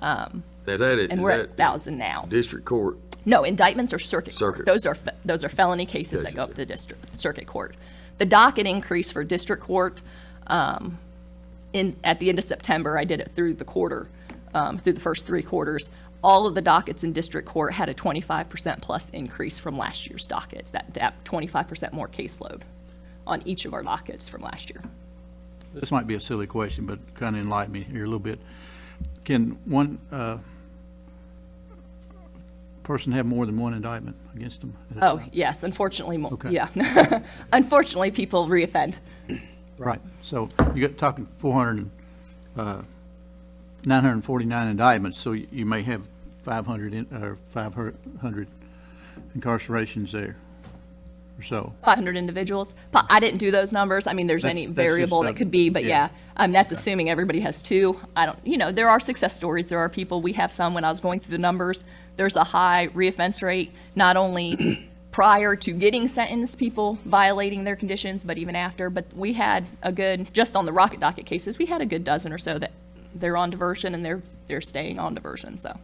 And we're at 1,000 now. District court? No, indictments are circuit court. Those are felony cases that go up to circuit court. The docket increase for district court at the end of September, I did it through the quarter, through the first 3 quarters. All of the dockets in district court had a 25% plus increase from last year's dockets, that 25% more caseload on each of our dockets from last year. This might be a silly question, but kind of enlighten me here a little bit. Can one person have more than one indictment against them? Oh, yes, unfortunately, Okay. yeah. Unfortunately, people reoffend. Right. So you got talking 949 indictments, so you may have 500 incarcerations there or so. 500 individuals. I didn't do those numbers. I mean, there's any That's variable just, that could be, but yeah. that's assuming everybody has 2. I don't, there are success stories. There are people, we have some, when I was going through the numbers, there's a high reoffense rate, not only prior to getting sentenced, people violating their conditions, but even after. But we had a good, just on the rocket docket cases, we had a good dozen or so that they're on diversion and they're staying on diversion, so.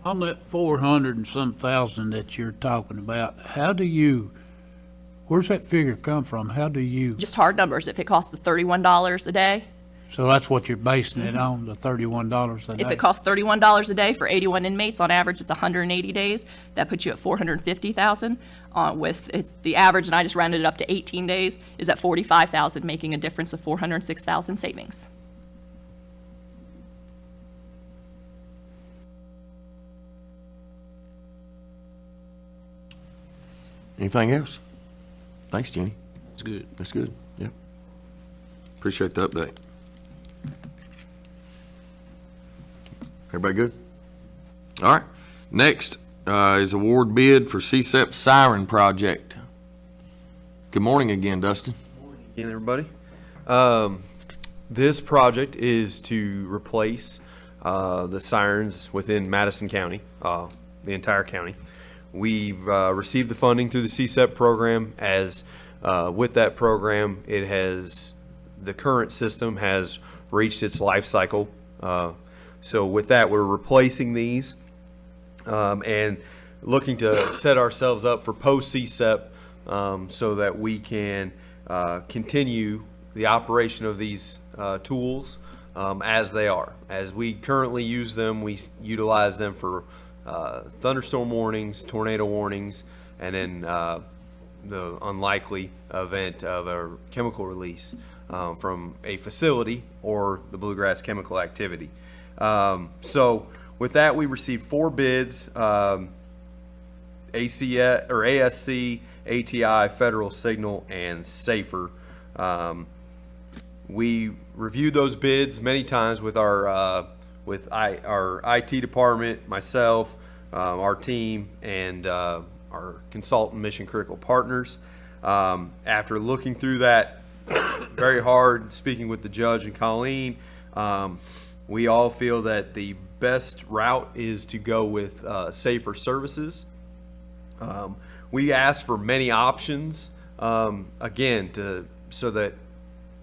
On that 400 and some thousand that you're talking about, where's that figure come from? How do you? Just hard numbers. If it costs us $31 a day, So that's what you're basing it on, the $31 a day? If it costs $31 a day for 81 inmates, on average, it's 180 days. That puts you at 450,000. With it's the average, and I just rounded it up to 18 days, is at 45,000, making a difference of 406,000 savings. Anything else? Thanks, Jenny. It's good. That's good, yeah. Appreciate the update. Everybody good? All right, next is award bid for CSEP siren project. Good morning again, Dustin. Again, everybody. This project is to replace the sirens within Madison County, the entire county. We've received the funding through the CSEP program. As with that program, the current system has reached its life cycle. So with that, we're replacing these and looking to set ourselves up for post-CSEP so that we can continue the operation of these tools as they are. As we currently use them, we utilize them for thunderstorm warnings, tornado warnings, and then the unlikely event of a chemical release from a facility or the bluegrass chemical activity. So with that, we received 4 bids, ASC, ATI, Federal Signal, and Safer. We reviewed those bids many times with our IT department, myself, our team, and our consultant mission critical partners. After looking through that very hard, speaking with the judge and Colleen, we all feel that the best route is to go with Safer Services. We asked for many options, again, so that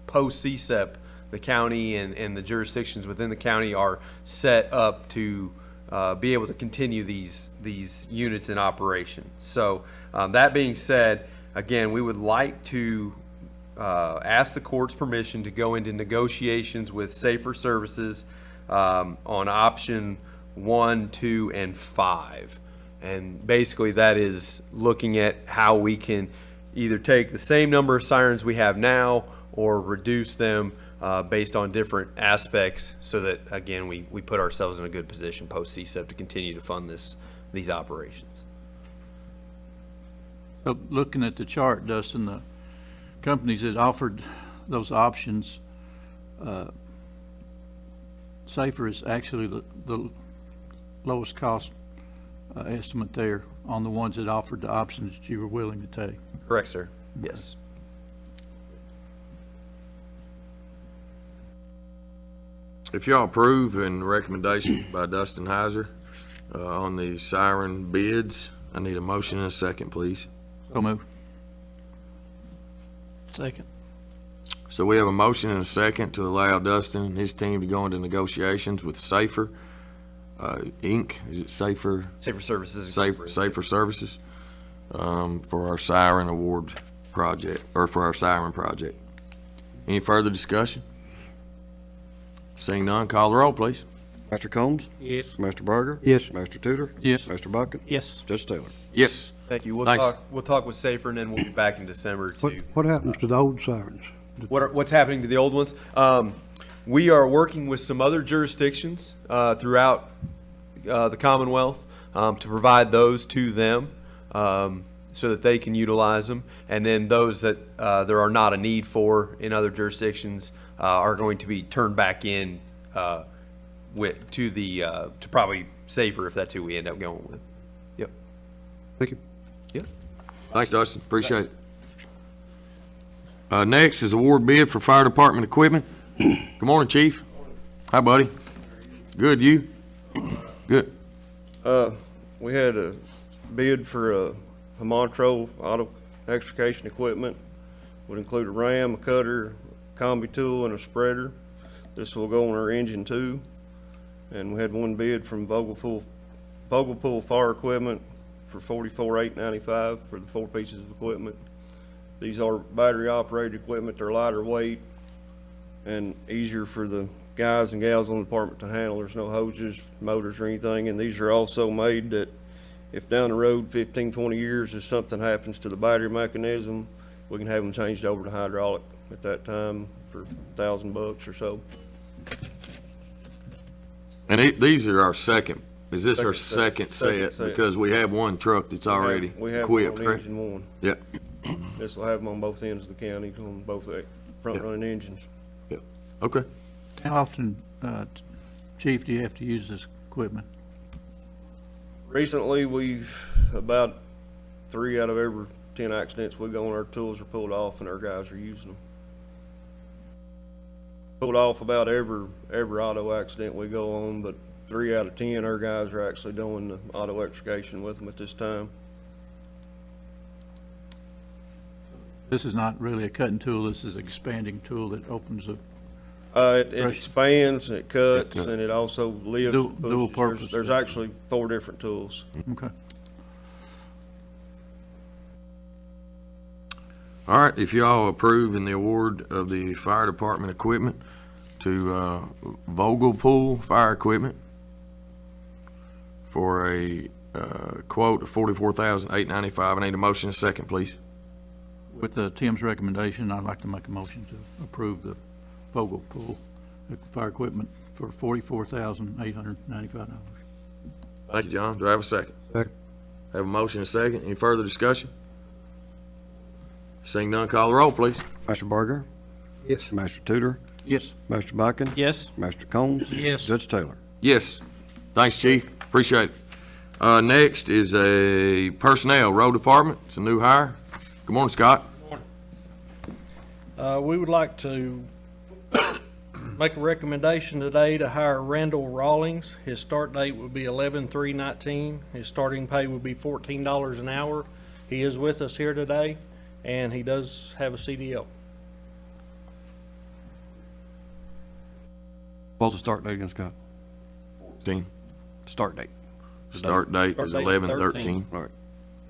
post-CSEP, the county and the jurisdictions within the county are set up to be able to continue these units in operation. So that being said, again, we would like to ask the court's permission to go into negotiations with Safer Services on option 1, 2, and 5. And basically that is looking at how we can either take the same number of sirens we have now or reduce them based on different aspects so that, again, we put ourselves in a good position post-CSEP to continue to fund these operations. So looking at the chart, Dustin, the companies that offered those options, Safer is actually the lowest cost estimate there on the ones that offered the options that you were willing to take. Correct, sir. Yes. If y'all approve and recommendation by Dustin Heiser on the siren bids, I need a motion and a second, please. So move. Second. So we have a motion and a second to allow Dustin and his team to go into negotiations with Safer Inc. Is it Safer? Safer Services. Safer Services for our siren award project, or for our siren project. Any further discussion? Seeing none, call the roll, please. Mr. Combs? Yes. Mr. Berger? Yes. Mr. Tudor? Yes. Mr. Bucket? Yes. Judge Taylor? Yes. Thank you. Thanks. We'll talk with Safer, and then we'll be back in December to What happens to the old sirens? what's happening to the old ones. We are working with some other jurisdictions throughout the Commonwealth to provide those to them so that they can utilize them, and then those that there are not a need for in other jurisdictions are going to be turned back in to probably Safer if that's who we end up going with. Yep. Thank you. Yep. Thanks, Dustin. Appreciate it. Next is award bid for fire department equipment. Good morning, Chief. Hi, buddy. Good, you? Good. We had a bid for a Montrol auto extrication equipment. Would include a ram, a cutter, combi tool, and a spreader. This will go on our engine too. And we had one bid from Vogelpool Fire Equipment for $44,895 for the 4 pieces of equipment. These are battery operated equipment. They're lighter weight, and easier for the guys and gals on the department to handle. There's no hoses, motors, or anything, and these are also made that if down the road 15, 20 years, if something happens to the battery mechanism, we can have them changed over to hydraulic at that time for $1,000 or so. And these are our second, is this our Second second set? Because we have one truck that's already We have equipped, them on correct? engine one. Yep, This will have them on both ends of the county, on both front-running engines. yep, okay. How often, Chief, do you have to use this equipment? Recently, we've, about 3 out of every 10 accidents we go on, our tools are pulled off and our guys are using them. Pulled off about every auto accident we go on, but 3 out of 10, our guys are actually doing the auto extrication with them at this time. This is not really a cutting tool, this is an expanding tool that opens a, It expands, it cuts, and it also lifts. Dual pushes. purpose. There's actually 4 different tools. okay. All right, if y'all approve in the award of the fire department equipment to Vogel Pool Fire Equipment for a quote of $44,895, I need a motion and a second, please. With Tim's recommendation, I'd like to make a motion to approve the Vogel Pool fire equipment for $44,895. Thank you, John. Do I have a second? Second. Have a motion and a second. Any further discussion? Seeing none, call the roll, please. Master Barger? Yes. Master Tudor? Yes. Master Buckin? Yes. Master Combs? Yes. Judge Taylor? Yes. Thanks, Chief. Appreciate it. Next is a personnel, road department. It's a new hire. Good morning, Scott. We would like to make a recommendation today to hire Randall Rawlings. His start date would be 11/3/19. His starting pay would be $14 an hour. He is with us here today, and he does have a CDL. What's the start date again, Scott? 14. Start date. Start date is Start date 11/13. All right.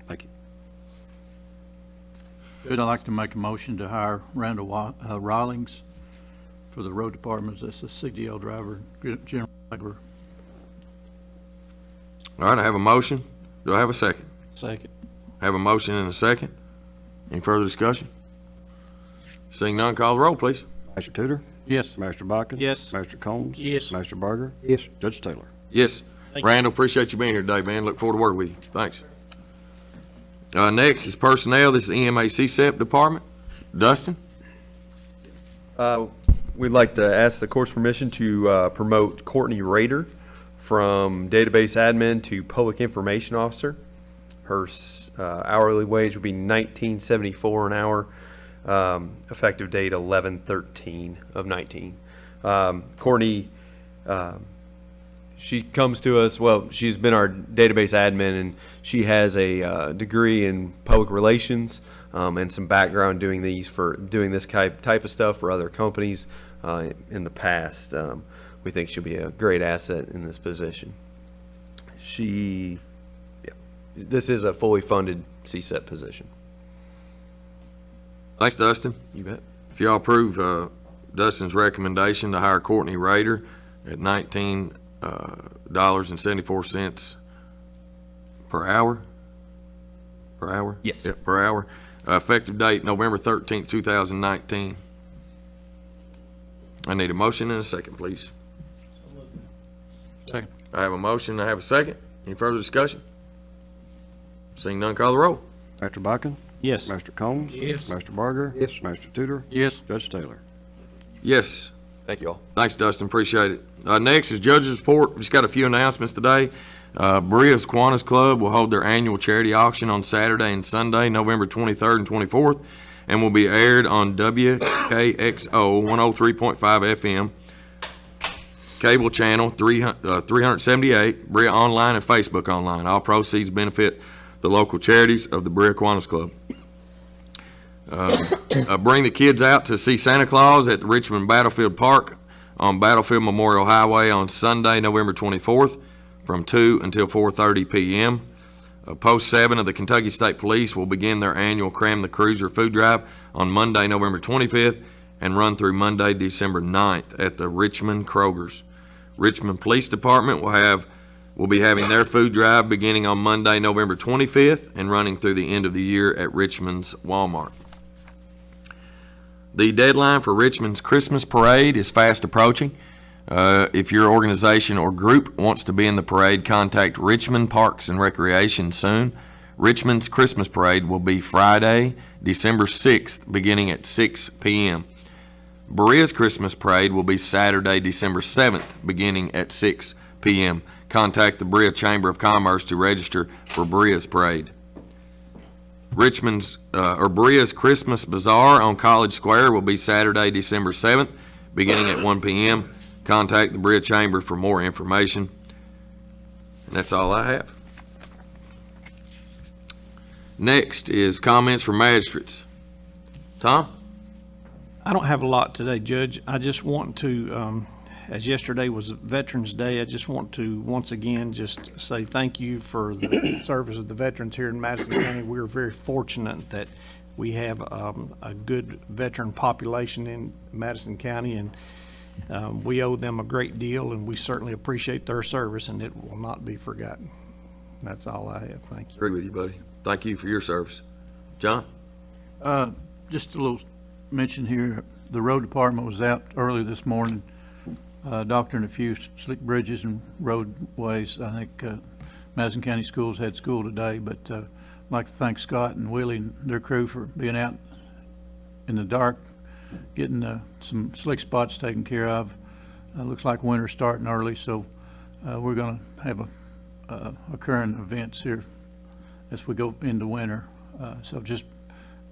Thank you. Good, I'd like to make a motion to hire Randall Rawlings for the road department as a CDL driver, general laborer. All right, I have a motion. Do I have a second? Second. Have a motion and a second. Any further discussion? Seeing none, call the roll, please. Master Tudor? Yes. Master Buckin? Yes. Master Combs? Yes. Master Barger? Yes. Judge Taylor? Yes. Thank you. Randall, appreciate you being here today, man. Look forward to working with you. Thanks. Next is personnel. This is EMA CSEP department. Dustin? We'd like to ask the court's permission to promote Courtney Rader from database admin to public information officer. Her hourly wage would be $19.74 an hour, effective date 11/13 of 19. Courtney, she comes to us, well, she's been our database admin, and she has a degree in public relations and some background doing this type of stuff for other companies in the past. We think she'll be a great asset in this position. This is a fully funded CSEP position. Thanks, Dustin. You bet. If y'all approve Dustin's recommendation to hire Courtney Rader at $19.74 per hour. Per hour? Yes. Yep, per hour. Effective date November 13th, 2019. I need a motion and a second, please. Second. I have a motion, I have a second. Any further discussion? Seeing none, call the roll. Master Buckin? Yes. Master Combs? Yes. Master Barger? Yes. Master Tudor? Yes. Judge Taylor? Yes. Thank you all. Thanks, Dustin. Appreciate it. Next is Judge's Report. We just got a few announcements today. Berea's Kiwanis Club will hold their annual charity auction on Saturday and Sunday, November 23rd and 24th, and will be aired on WKXO 103.5 FM, cable channel 378, Berea Online, and Facebook Online. All proceeds benefit the local charities of the Berea Kiwanis Club. Bring the kids out to see Santa Claus at the Richmond Battlefield Park on Battlefield Memorial Highway on Sunday, November 24th from 2 until 4:30 p.m. Post 7 of the Kentucky State Police will begin their annual Cram the Cruiser food drive on Monday, November 25th and run through Monday, December 9th at the Richmond Kroger's. Richmond Police Department will be having their food drive beginning on Monday, November 25th, and running through the end of the year at Richmond's Walmart. The deadline for Richmond's Christmas Parade is fast approaching. If your organization or group wants to be in the parade, contact Richmond Parks and Recreation soon. Richmond's Christmas Parade will be Friday, December 6th, beginning at 6 p.m. Berea's Christmas Parade will be Saturday, December 7th, beginning at 6 p.m. Contact the Berea Chamber of Commerce to register for Berea's Parade. Berea's Christmas Bazaar on College Square will be Saturday, December 7th, beginning at 1 p.m. Contact the Berea Chamber for more information. And that's all I have. Next is comments from magistrates. Tom? I don't have a lot today, Judge. I just want to, as yesterday was Veterans Day, I just want to once again just say thank you for the service of the veterans here in Madison County. We're very fortunate that we have a good veteran population in Madison County, and we owe them a great deal, and we certainly appreciate their service, and it will not be forgotten. That's all I have. Thank you. Agree with you, buddy. Thank you for your service. John? Just a little mention here, the road department was out early this morning, doctoring a few slick bridges and roadways. I think Madison County Schools had school today, but I'd like to thank Scott and Willie and their crew for being out in the dark, getting some slick spots taken care of. Looks like winter's starting early, so we're going to have occurring events here as we go into winter. So just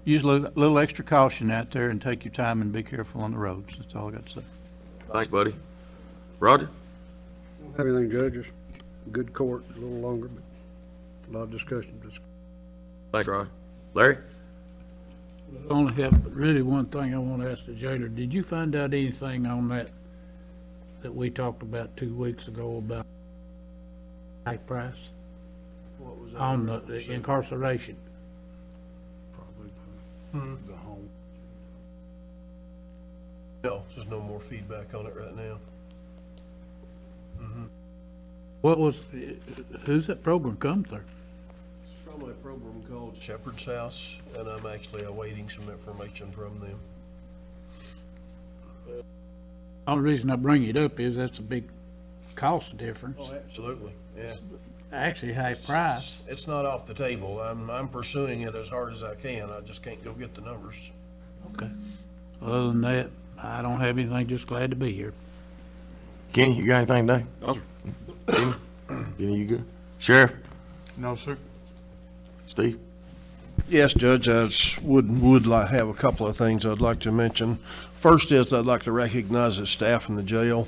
use a little extra caution out there and take your time and be careful on the roads. That's all I got to say. Thanks, buddy. Roger? Don't have anything, Judge, just good court, a little longer, but a lot of discussion. Thanks, Roger. Larry? I only have really one thing I want to ask the jailer. Did you find out anything on that we talked about 2 weeks ago about high price? What was that? On the incarceration? The home. No, there's no more feedback on it right now. What was, who's that program come through? It's from a program called Shepherd's House, and I'm actually awaiting some information from them. Only reason I bring it up is that's a big cost difference. Oh, absolutely, yeah. Actually, high price. It's not off the table. I'm pursuing it as hard as I can. I just can't go get the numbers. Okay. Other than that, I don't have anything, just glad to be here. Kenny, you got anything today? No, sir. Kenny, you good? Sheriff? No, sir. Steve? Yes, Judge, I would like have a couple of things I'd like to mention. First is I'd like to recognize the staff in the jail.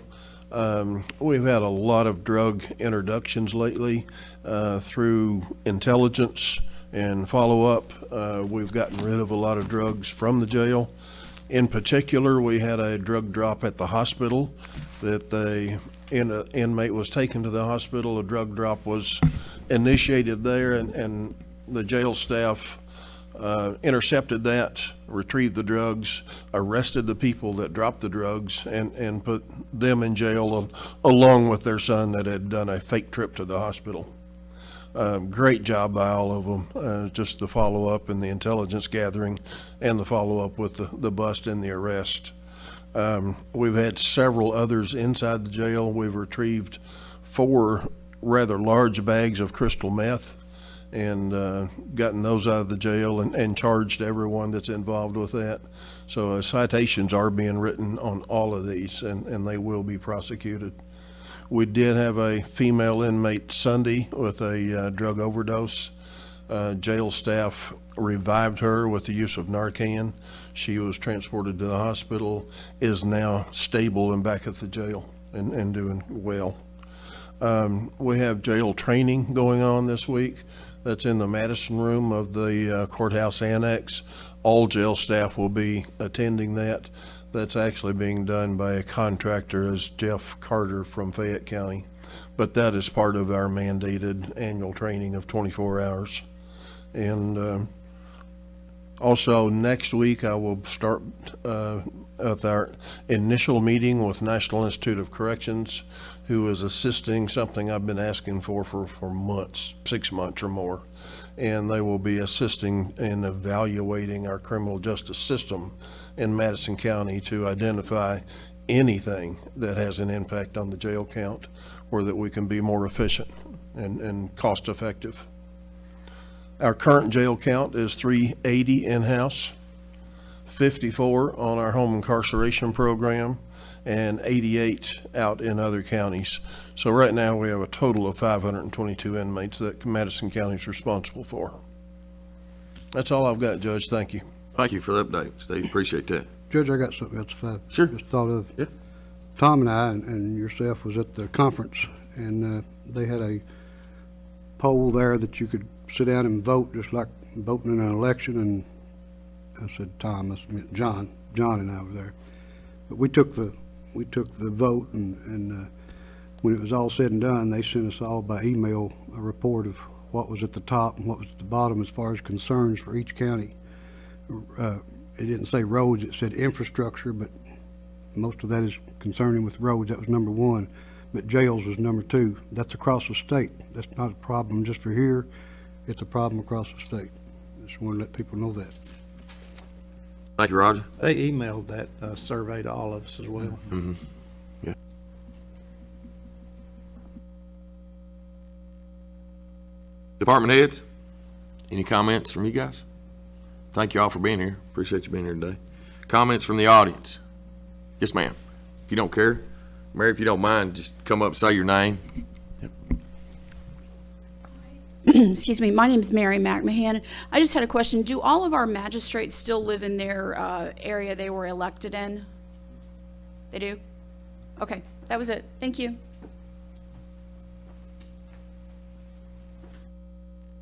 We've had a lot of drug introductions lately through intelligence and follow-up. We've gotten rid of a lot of drugs from the jail. In particular, we had a drug drop at the hospital that the inmate was taken to the hospital. A drug drop was initiated there, and the jail staff intercepted that, retrieved the drugs, arrested the people that dropped the drugs, and put them in jail along with their son that had done a fake trip to the hospital. Great job by all of them, just the follow-up and the intelligence gathering and the follow-up with the bust and the arrest. We've had several others inside the jail. We've retrieved 4 rather large bags of crystal meth and gotten those out of the jail and charged everyone that's involved with that. So citations are being written on all of these, and they will be prosecuted. We did have a female inmate Sunday with a drug overdose. Jail staff revived her with the use of Narcan. She was transported to the hospital, is now stable and back at the jail and doing well. We have jail training going on this week. That's in the Madison room of the courthouse annex. All jail staff will be attending that. That's actually being done by a contractor as Jeff Carter from Fayette County. But that is part of our mandated annual training of 24 hours. And also next week I will start with our initial meeting with National Institute of Corrections, who is assisting something I've been asking for months, 6 months or more. And they will be assisting in evaluating our criminal justice system in Madison County to identify anything that has an impact on the jail count, or that we can be more efficient and cost effective. Our current jail count is 380 in-house, 54 on our home incarceration program, and 88 out in other counties. So right now, we have a total of 522 inmates that Madison County is responsible for. That's all I've got, Judge. Thank you. Thank you for the update, Steve. Appreciate that. Judge, I got something else if I Sure. just thought of. Yeah. Tom and I and yourself was at the conference, and they had a poll there that you could sit down and vote just like voting in an election. And I said Tom, I meant John and I were there. But we took the vote, and when it was all said and done, they sent us all by email a report of what was at the top and what was at the bottom as far as concerns for each county. It didn't say roads, it said infrastructure, but most of that is concerning with roads. That was number one, but jails was number two. That's across the state. That's not a problem just for here. It's a problem across the state. Just want to let people know that. Thank you, Roger. They emailed that survey to all of us as well. Mm-hmm. Yeah. Department heads, any comments from you guys? Thank you all for being here. Appreciate you being here today. Comments from the audience? Yes, ma'am. If you don't care, Mary, if you don't mind, just come up and say your name. Excuse me, my name is Mary McMahon. I just had a question. Do all of our magistrates still live in their area they were elected in? They do? Okay, that was it. Thank you.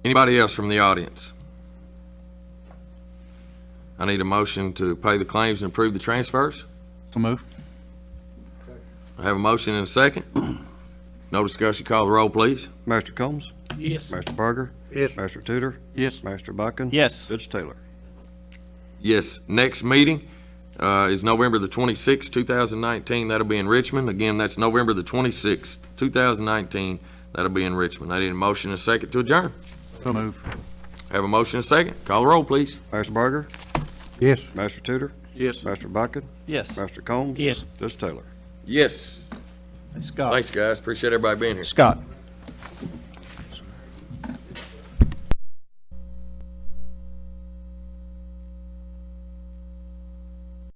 Anybody else from the audience? I need a motion to pay the claims and approve the transfers. So move. I have a motion and a second. No discussion. Call the roll, please. Master Combs? Yes. Master Barger? Yes. Master Tudor? Yes. Master Buchan? Yes. Judge Taylor? Yes. Next meeting is November the 26th, 2019. That'll be in Richmond. Again, that's November the 26th, 2019. That'll be in Richmond. I need a motion and a second to adjourn. So move. I have a motion and a second. Call the roll, please. Master Barger? Yes. Master Tudor? Yes. Master Buchan? Yes. Master Combs? Yes. Judge Taylor? Yes. Scott. Thanks, guys. Appreciate everybody being here. Scott.